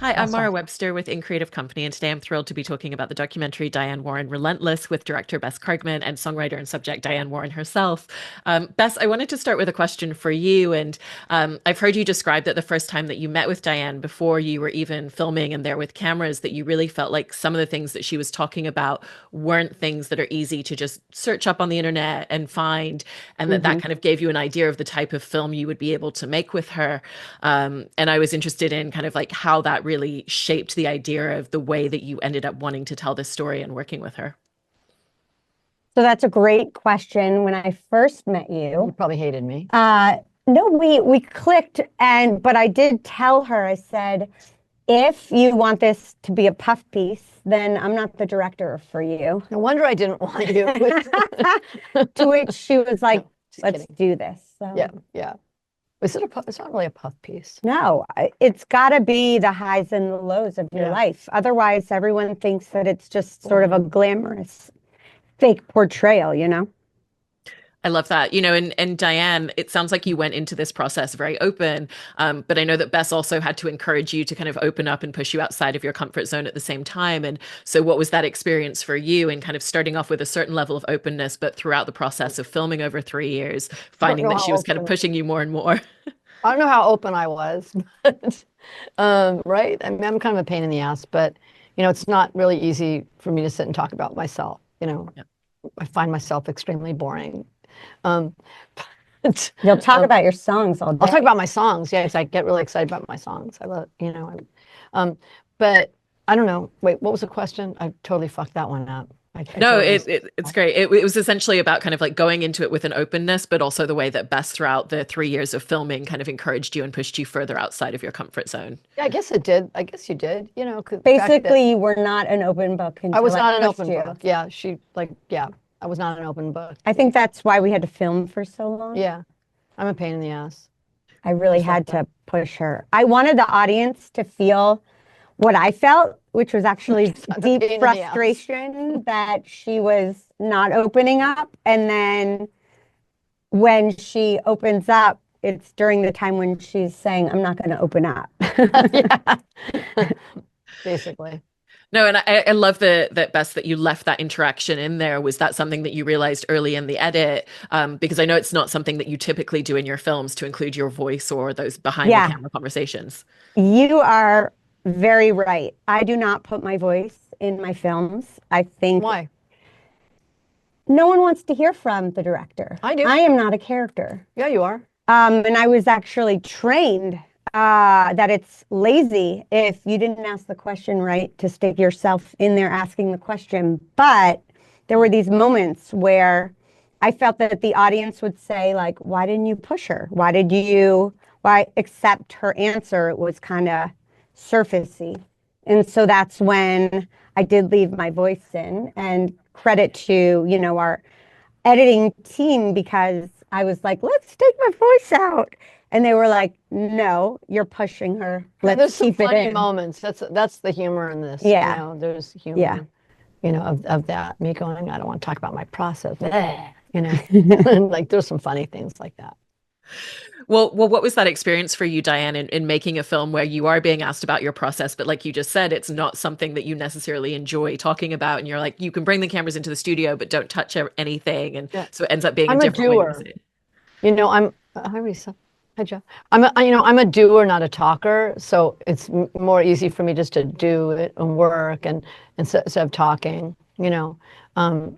Hi, I'm That's Mara awesome. Webster with In Creative Company, and today I'm thrilled to be talking about the documentary Diane Warren, Relentless, with director Bess Kargman and songwriter and subject Diane Warren herself. Bess, I wanted to start with a question for you, and I've heard you describe that the first time that you met with Diane, before you were even filming and there with cameras, that you really felt like some of the things that she was talking about weren't things that are easy to just search up on the internet and find, and that Hmm. kind of gave you an idea of the type of film you would be able to make with her. And I was interested in kind of like how that really shaped the idea of the way that you ended up wanting to tell this story and working with her. So that's a great question. When I first met You you, probably hated me. uh, no, we clicked, and but I did tell her, I said, if you want this to be a puff piece, then I'm not the director for you. No wonder I didn't want you. To which she was like, No, just let's kidding. do this. Yeah, So yeah. Is it a puff? It's not really a puff piece. no, it's got to be the highs and the lows of your Yeah. life. Otherwise, everyone thinks that it's just sort of a Boring. glamorous fake portrayal, you know? I love that. And Diane, it sounds like you went into this process very open, but I know that Bess also had to encourage you to kind of open up and push you outside of your comfort zone at the same time. And so, what was that experience for you in kind of starting off with a certain level of openness, but throughout the process of filming over 3 years, I don't finding know that how she was kind of open. pushing you more and more? I don't know how open I was, but right? I mean, I'm kind of a pain in the ass, but it's not really easy for me to sit and talk about myself. Yeah. I find myself extremely boring. Um, but, You'll talk um, about your songs all I'll talk day. about my songs. Yes, I get really excited about my songs. I love, but I don't know. Wait, what was the question? I totally fucked that one up. I No, totally. it's great. It was essentially about kind of like going into it with an openness, but also the way that Bess, throughout the 3 years of filming, kind of encouraged you and pushed you further outside of your comfort zone. Yeah, I guess it did. I guess you did. 'Cause the fact that Basically, you were not an open book I until was I not an pushed open you. book. Yeah, yeah, I was not an open book. I think that's why we had to film for so long. Yeah, I'm a pain in the ass I really and stuff had like to push her. I wanted the audience to feel what I felt, which was actually that. I'm a deep pain in the ass. frustration that she was not opening up. And then when she opens up, it's during the time when she's saying, I'm not going to open up. Yeah, basically. No, and I love that Bess, that you left that interaction in there. Was that something that you realized early in the edit? Because I know it's not something that you typically do in your films, to include your voice or those behind the Yeah, camera conversations. you are very right. I do not put my voice in my films. I think Why? no one wants to hear from the director. I do. I am not a character. Yeah, you are. And I was actually trained that it's lazy if you didn't ask the question right to stick yourself in there asking the question. But there were these moments where I felt that the audience would say, like, why didn't you push her? Why accept her answer? It was kind of surfacey. And so that's when I did leave my voice in, and credit to, our editing team, because I was like, let's take my voice out. And they were like, no, you're pushing her. And there's Let's some keep it funny in. moments. That's the humor in this. Yeah. There's Yeah. humor, of that. Me going, I don't want to talk about my process. Bleh, and like there's some funny things like that. Well, what was that experience for you, Diane, in making a film where you are being asked about your process, but like you just said, it's not something that you necessarily enjoy talking about, and you're like, you can bring the cameras into the studio, but don't touch anything, and Yeah. so it ends up being a I'm a different way to doer. say it. I'm hi Risa. Hi Joe. I'm a doer, not a talker. So it's more easy for me just to do it and work and instead of talking. Um,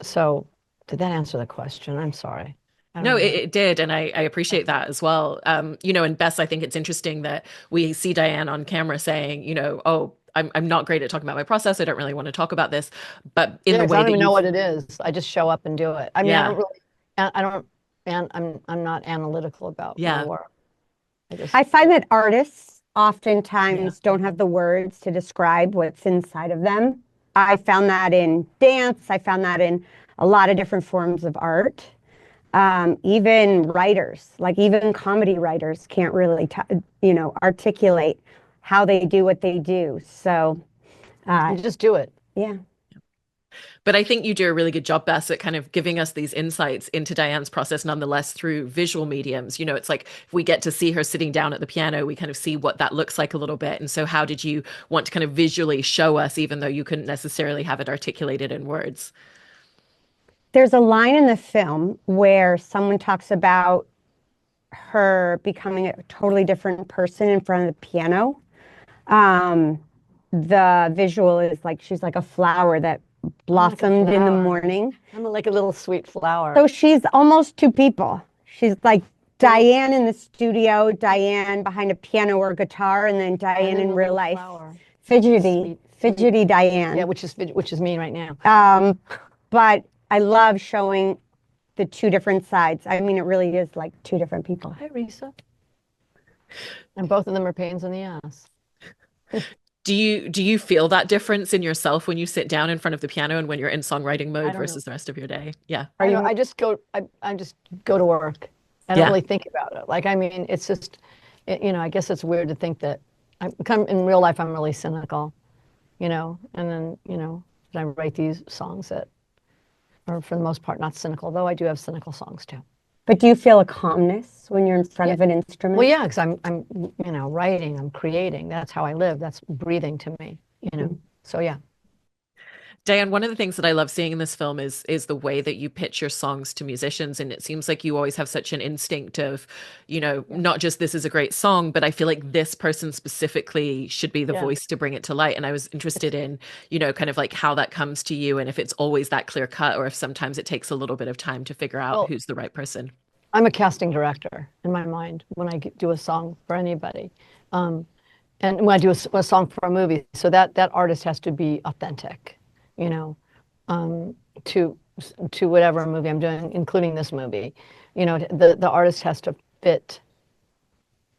so did that answer the question? I'm sorry. I don't No, know it did, and I appreciate that as well. And Bess, I think it's interesting that we see Diane on camera saying, oh, I'm not great at talking about my process. I don't really want to talk about this, but in Yeah, the because I way don't that even know you, what it is. I just show up and do it. I mean, I yeah, don't really, I don't, and I'm not analytical about my yeah, work. I just, I find that artists yeah. oftentimes don't have the words to describe what's inside of them. I found that in dance. I found that in a lot of different forms of art. Even writers, like even comedy writers, can't really, articulate how they do what they do. So, you just do it. yeah. But I think you do a really good job, Bess, at kind of giving us these insights into Diane's process, nonetheless, through visual mediums. You know, it's like if we get to see her sitting down at the piano, we kind of see what that looks like a little bit. And so, how did you want to kind of visually show us, even though you couldn't necessarily have it articulated in words? There's a line in the film where someone talks about her becoming a totally different person in front of the piano. Um, the visual is like she's like a flower that blossomed in the morning. I'm like a little sweet flower. So she's almost two people. She's like Diane in the studio, Diane behind a piano or guitar, and then Diane in real life. Flower. Fidgety Diane. Yeah, which is me right now. But I love showing the two different sides. I mean, it really is like two different people. Hi, Risa. And both of them are pains in the ass. Do you feel that difference in yourself when you sit down in front of the piano and when you're in songwriting mode versus the rest of your day? Yeah. I just go to work. I don't really think about it. Like, I mean, it's just, I guess it's weird to think that in real life, I'm really cynical, and then, I write these songs that are for the most part not cynical, though I do have cynical songs too. But do you feel a calmness when you're in front of an instrument? Well, yeah, because I'm writing, I'm creating. That's how I live. That's breathing to me, So yeah. Diane, one of the things that I love seeing in this film is the way that you pitch your songs to musicians. And it seems like you always have such an instinct of, not just this is a great song, but I feel like this person specifically should be the voice to bring it to light. And I was interested in, kind of like how that comes to you and if it's always that clear cut or if sometimes it takes a little bit of time to figure out who's the right person. I'm a casting director in my mind when I do a song for anybody. And when I do a song for a movie, so that artist has to be authentic. To whatever movie I'm doing, including this movie, the artist has to fit.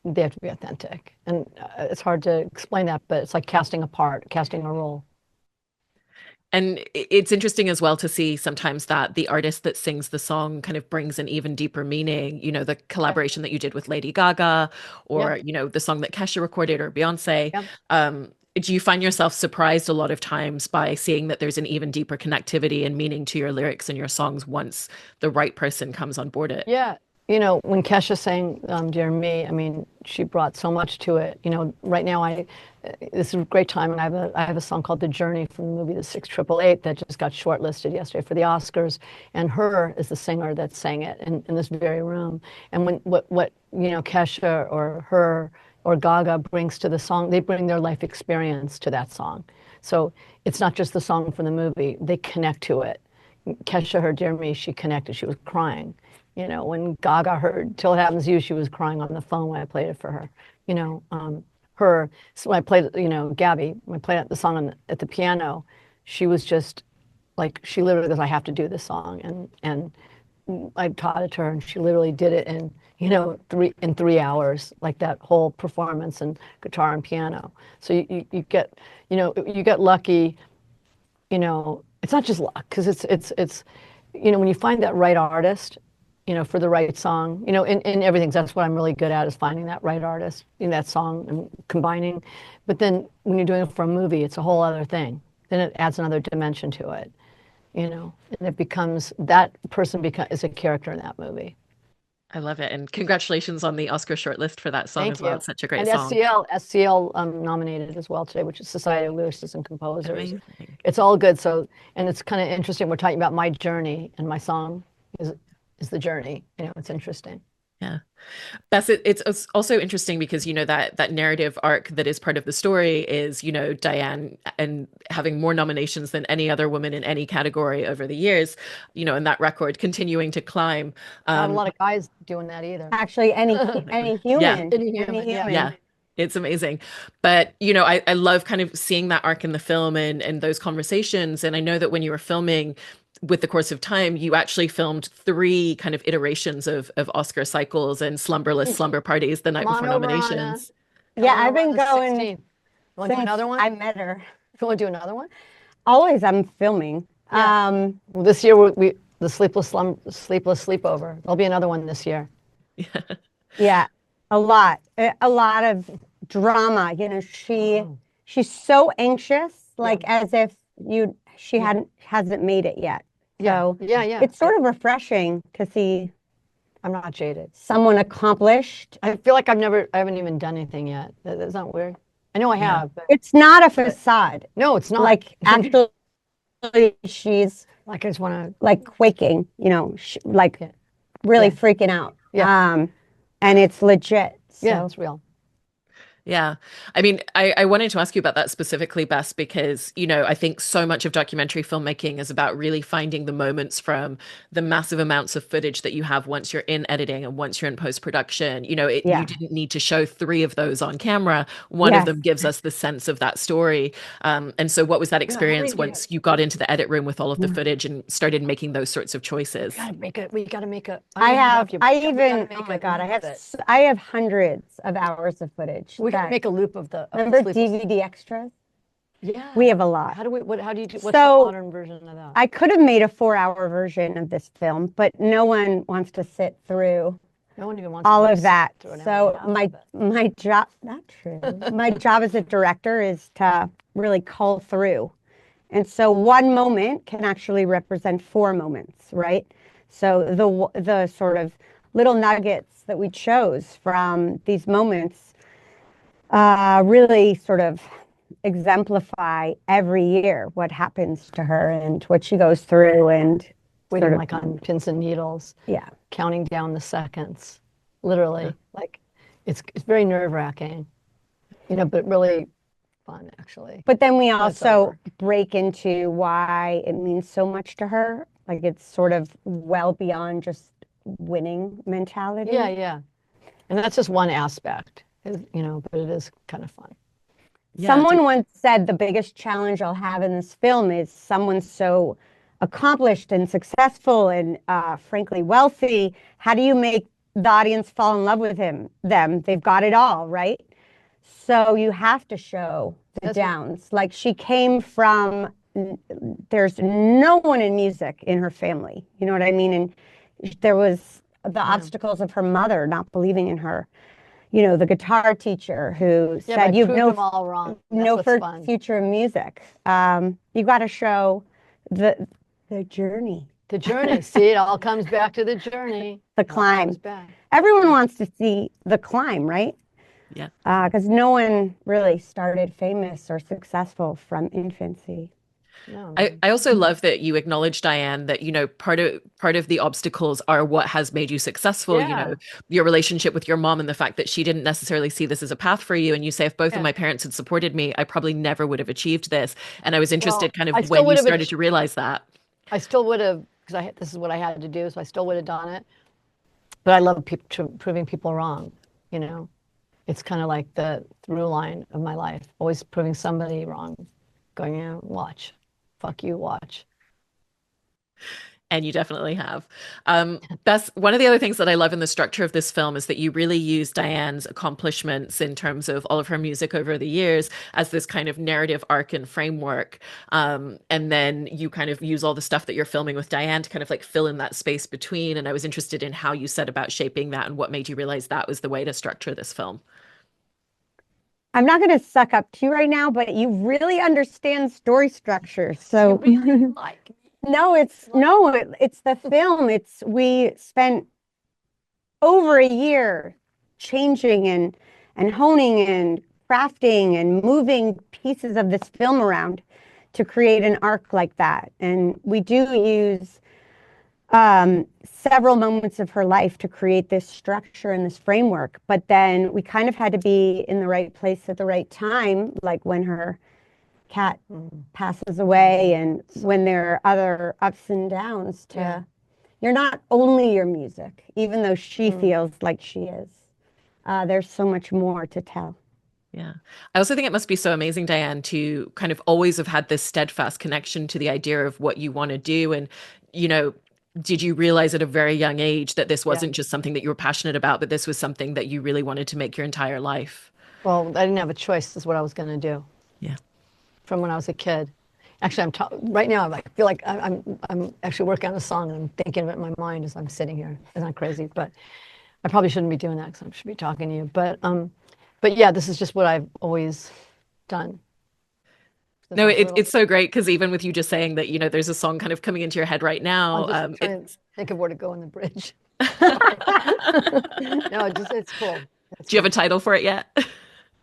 They have to be authentic, and it's hard to explain that, but it's like casting a part, casting a role. And it's interesting as well to see sometimes that the artist that sings the song kind of brings an even deeper meaning, the collaboration that you did with Lady Gaga or, the song that Kesha recorded or Beyonce. Do you find yourself surprised a lot of times by seeing that there's an even deeper connectivity and meaning to your lyrics and your songs once the right person comes on board it? Yeah. When Kesha sang Dear Me, I mean, she brought so much to it. Right now this is a great time, and I have a song called The Journey from the movie The 688 that just got shortlisted yesterday for the Oscars, and her is the singer that sang it in this very room. And what Kesha or her or Gaga brings to the song, they bring their life experience to that song. So it's not just the song from the movie, they connect to it. Kesha heard Dear Me, she connected, she was crying. When Gaga heard Till It Happens to You, she was crying on the phone when I played it for her. So when I played, Gabby, when I played the song at the piano, she was just like, she literally goes, I have to do this song. And I taught it to her, and she literally did it in, 3 hours, like that whole performance and guitar and piano. So you get, you get lucky, it's not just luck, because it's when you find that right artist, for the right song, in everything. That's what I'm really good at, is finding that right artist in that song and combining. But then when you're doing it for a movie, it's a whole other thing. Then it adds another dimension to it, and it becomes, that person is a character in that movie. I love it. And congratulations on the Oscar shortlist for that song as well. It's such a great song. SCL nominated as well today, which is Society of Lyricists and Composers. Amazing. It's all good. So, and it's kind of interesting. We're talking about my journey, and my song is the journey. It's interesting. Yeah. Bess, it's also interesting because, that narrative arc that is part of the story is, Diane and having more nominations than any other woman in any category over the years, and that record continuing to climb. Not a lot of guys doing that either. Actually, any human. Yeah. It's amazing. But, I love kind of seeing that arc in the film and those conversations. And I know that when you were filming, with the course of time, you actually filmed 3 kind of iterations of Oscar cycles and slumber parties the night before nominations. Yeah, I've been going. 16. You want to do another one? I met her. You want to do another one? Always, I'm filming. Yeah. Well, this year the sleepless sleepover. There'll be another one this year. Yeah, a lot of drama. She's so anxious, like as if you'd she hasn't made it yet. Yeah. So Yeah. it's sort of refreshing to see I'm not jaded. someone accomplished. I feel like I haven't even done anything yet. That's not weird. I know I have, but It's not a facade. no, it's not. Like actually, she's Like I just want to, like quaking, you know, like Yeah. really Yeah. freaking out. Yeah. And it's legit. So. yeah, it's real. Yeah. I mean, I wanted to ask you about that specifically, Bess, because, you know, I think so much of documentary filmmaking is about really finding the moments from the massive amounts of footage that you have once you're in editing and once you're in post-production. You know, you didn't need to show three of those on camera. One of Yes. them gives us the sense of that story. And so what was that experience once you got into the edit room with all of the footage and started making those sorts of choices? We gotta make a. Oh my God, I have hundreds of hours of footage. We gotta make a loop of the. Remember DVD extras? Yeah. We have a lot. How do you do? What's the So, modern version of that? I could have made a 4-hour version of this film, but no one wants to sit through No one even wants all to of that. through an hour So and a half of it. my job, not true. My job as a director is to really cull through. And so one moment can actually represent 4 moments, right? So the sort of little nuggets that we chose from these moments really sort of exemplify every year what happens to her and what she goes through, and Waiting sort of, like on pins and needles, yeah. counting down the seconds, literally. Like it's very nerve-wracking, you know, but really fun actually. But then we When it's also over. break into why it means so much to her. Like it's sort of well beyond just winning mentality. Yeah. And that's just one aspect, you know, but it is kind of fun. Someone once said the biggest challenge I'll have in this film is someone so accomplished and successful and frankly wealthy. How do you make the audience fall in love with them? They've got it all, right? So you have to show the downs. Like she came from, there's no one in music in her family. You know what I mean? And there was the obstacles of her mother not believing in her. You know, the guitar teacher who said you've them all wrong. no future in music. You got to show the journey. The journey. See, it all comes back to the journey. The climb. Everyone wants to see the climb, right? Yeah. Because no one really started famous or successful from infancy. No. I also love that you acknowledge, Diane, that, you know, part of the obstacles are what has made you successful. You know, your relationship with your mom and the fact that she didn't necessarily see this as a path for you. And you say, if both of my parents had supported me, I probably never would have achieved this. And I was interested kind of when you started to realize that. I still would have, because this is what I had to do, so I still would have done it. But I love proving people wrong, you know. It's kind of like the through line of my life, always proving somebody wrong, going, yeah, watch. Fuck you, watch. And you definitely have. Bess, one of the other things that I love in the structure of this film is that you really use Diane's accomplishments in terms of all of her music over the years as this kind of narrative arc and framework. And then you kind of use all the stuff that you're filming with Diane to kind of like fill in that space between. And I was interested in how you set about shaping that and what made you realize that was the way to structure this film. I'm not going to suck up to you right now, but you really understand story structure. So no, it's the film. We spent over a year changing and honing and crafting and moving pieces of this film around to create an arc like that. And we do use several moments of her life to create this structure and this framework. But then we kind of had to be in the right place at the right time, like when her cat passes away and when there are other ups and downs you're not only your music, even though she feels like she is. There's so much more to tell. Yeah. I also think it must be so amazing, Diane, to kind of always have had this steadfast connection to the idea of what you want to do. And, you know, did you realize at a very young age that this wasn't just something that you were passionate about, but this was something that you really wanted to make your entire life? Well, I didn't have a choice. This is what I was going to do. Yeah. From when I was a kid. Actually, right now. I feel like I'm actually working on a song and I'm thinking of it in my mind as I'm sitting here. It's not crazy, but I probably shouldn't be doing that because I should be talking to you. But yeah, this is just what I've always done. No, it's so great because even with you just saying that, there's a song kind of coming into your head right now. I'll just try and think of where to go in the bridge. No, it's cool. Do you have a title for it yet?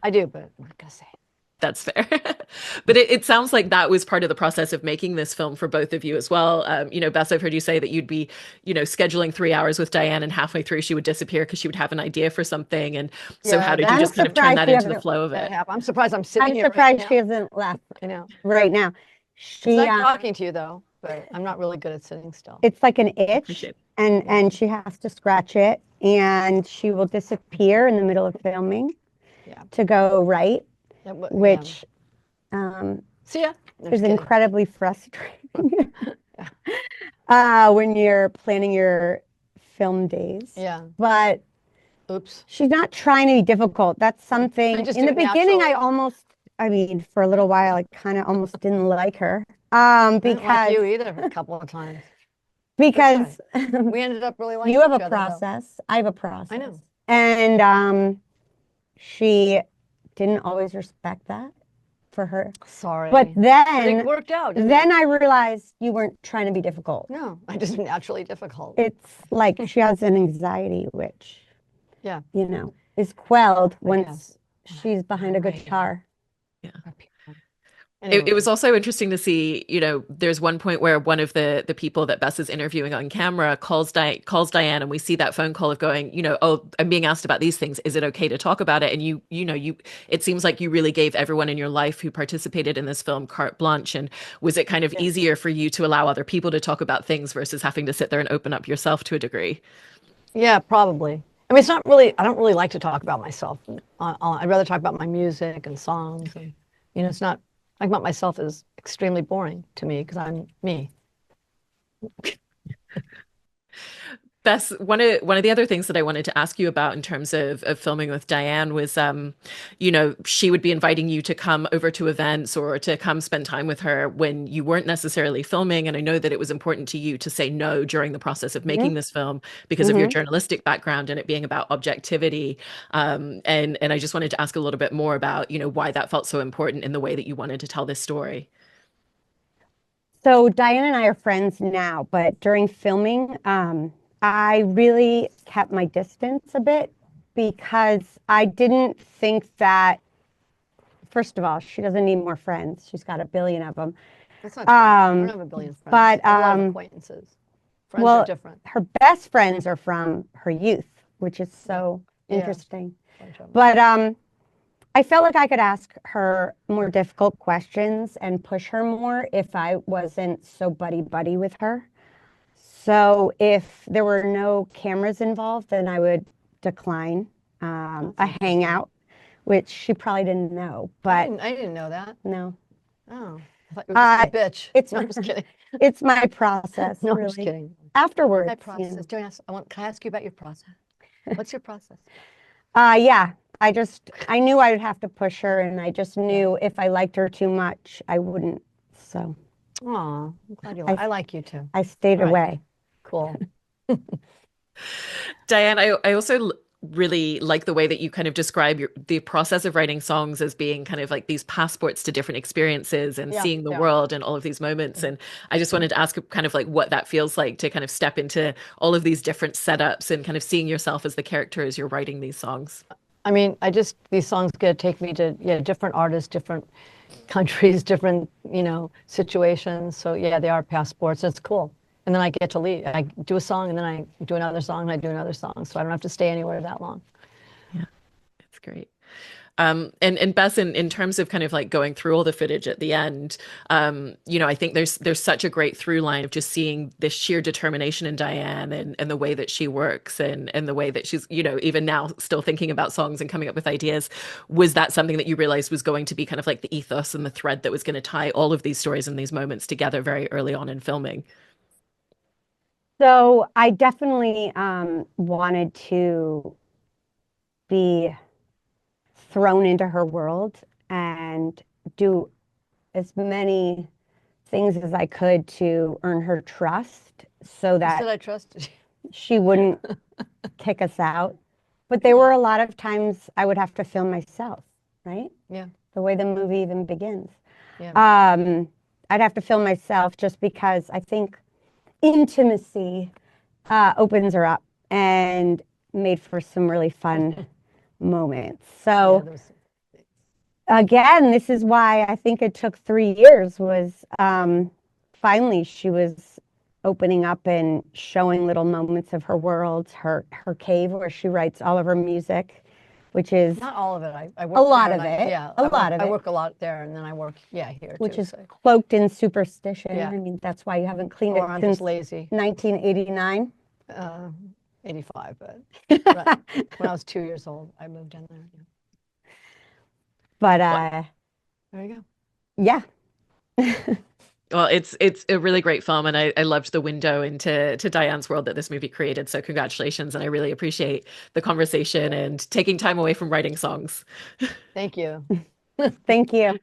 I do, but I'm not gonna say it. That's fair. But it sounds like that was part of the process of making this film for both of you as well. Bess, I've heard you say that you'd be, scheduling 3 hours with Diane and halfway through she would disappear because she would have an idea for something. And so how did you just kind of turn that into the flow of it? I'm surprised I'm sitting here. I'm surprised she hasn't left. I know. Right now. It's like talking to you though, but I'm not really good at sitting still. It's like an itch and she has to scratch it and she will disappear in the middle of filming to go right. Which see ya. is incredibly frustrating when you're planning your film days. Yeah. But oops, she's not trying to be difficult. That's something in the beginning for a little while I kind of almost didn't like her. Because didn't like you either a couple of times. Because we ended up really liking you have each a other, process. Though. I have a process. I know. And she didn't always respect that for her. Sorry. But then it worked out. Then I realized you weren't trying to be difficult. No, I just naturally difficult. It's like she has an anxiety, which, is quelled once she's behind a guitar. Yeah. Anyway. It was also interesting to see, there's one point where one of the people that Bess is interviewing on camera calls Diane, and we see that phone call of going, oh, I'm being asked about these things. Is it okay to talk about it? And it seems like you really gave everyone in your life who participated in this film carte blanche. And was it kind of easier for you to allow other people to talk about things versus having to sit there and open up yourself to a degree? Yeah, probably. I mean, I don't really like to talk about myself. I'd rather talk about my music and songs. And, it's not. Talking about myself is extremely boring to me because I'm me. Bess, one of the other things that I wanted to ask you about in terms of filming with Diane was, she would be inviting you to come over to events or to come spend time with her when you weren't necessarily filming. And I know that it was important to you to say no during the process of making this film because of your journalistic background and it being about objectivity. And I just wanted to ask a little bit more about, why that felt so important in the way that you wanted to tell this story. So Diane and I are friends now, but during filming, I really kept my distance a bit because I didn't think that, first of all, she doesn't need more friends. She's got a billion of them. That's not true. I don't have a billion friends. But a lot of acquaintances. Friends are different. Her best friends are from her youth, which is so interesting. But I felt like I could ask her more difficult questions and push her more if I wasn't so buddy-buddy with her. So if there were no cameras involved, then I would decline a hangout, which she probably didn't know. But I didn't know that. No. Oh, I thought you were just a bitch. No, I'm just kidding. It's my process. No, really. I'm just kidding. Afterwards. My process. Can I ask you about your process? What's your process? Yeah. I knew I would have to push her, and I just knew if I liked her too much, I wouldn't. So. Aw, I'm glad I like you too. I stayed away. Cool. Diane, I also really like the way that you kind of describe the process of writing songs as being kind of like these passports to different experiences and seeing the world and all of these moments. And I just wanted to ask kind of like what that feels like to kind of step into all of these different setups and kind of seeing yourself as the character as you're writing these songs. I mean, these songs get to take me to different artists, different countries, different, situations. So they are passports. It's cool. And then I get to leave. I do a song and then I do another song and I do another song. So I don't have to stay anywhere that long. Yeah, it's great. And Bess, in terms of kind of like going through all the footage at the end, I think there's such a great through line of just seeing this sheer determination in Diane and the way that she works and the way that she's, even now still thinking about songs and coming up with ideas. Was that something that you realized was going to be kind of like the ethos and the thread that was going to tie all of these stories and these moments together very early on in filming? So I definitely wanted to be thrown into her world and do as many things as I could to earn her trust so that I trusted you. She wouldn't kick us out. But there were a lot of times I would have to film myself, right? Yeah. The way the movie even begins. Yeah. I'd have to film myself just because I think intimacy opens her up and made for some really fun moments. So again, this is why I think it took 3 years was finally she was opening up and showing little moments of her world, her cave where she writes all of her music, which is not all of it. I work a lot there of it. Yeah, a lot of it. I work a lot there, and then I work here which too. is cloaked in superstition. Yeah. I mean, that's why you haven't cleaned Or it I'm since just lazy. 1989. 85, but when I was 2 years old, I moved in there. Yeah. But there you go. Yeah. Well, it's a really great film, and I loved the window into Diane's world that this movie created. So congratulations, and I really appreciate the conversation and taking time away from writing songs. Thank you. Thank you.